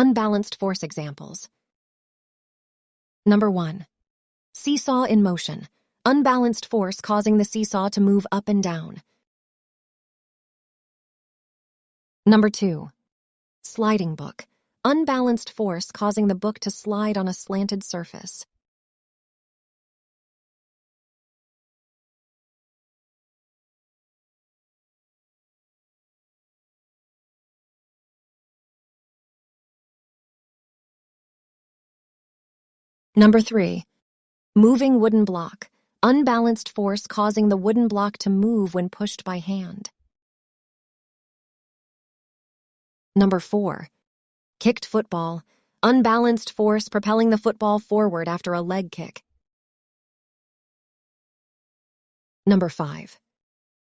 Unbalanced force examples. Number 1. Seesaw in motion. Unbalanced force causing the seesaw to move up and down. Number 2. Sliding book. Unbalanced force causing the book to slide on a slanted surface. Number 3. Moving wooden block. Unbalanced force causing the wooden block to move when pushed by hand. Number 4. Kicked football. Unbalanced force propelling the football forward after a leg kick. Number 5.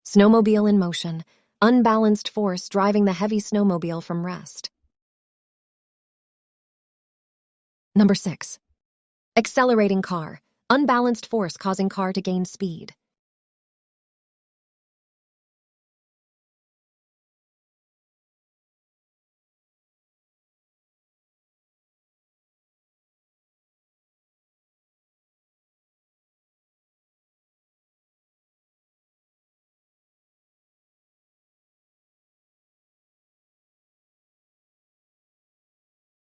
Snowmobile in motion. Unbalanced force driving the heavy snowmobile from rest. Number 6. Accelerating car. Unbalanced force causing car to gain speed.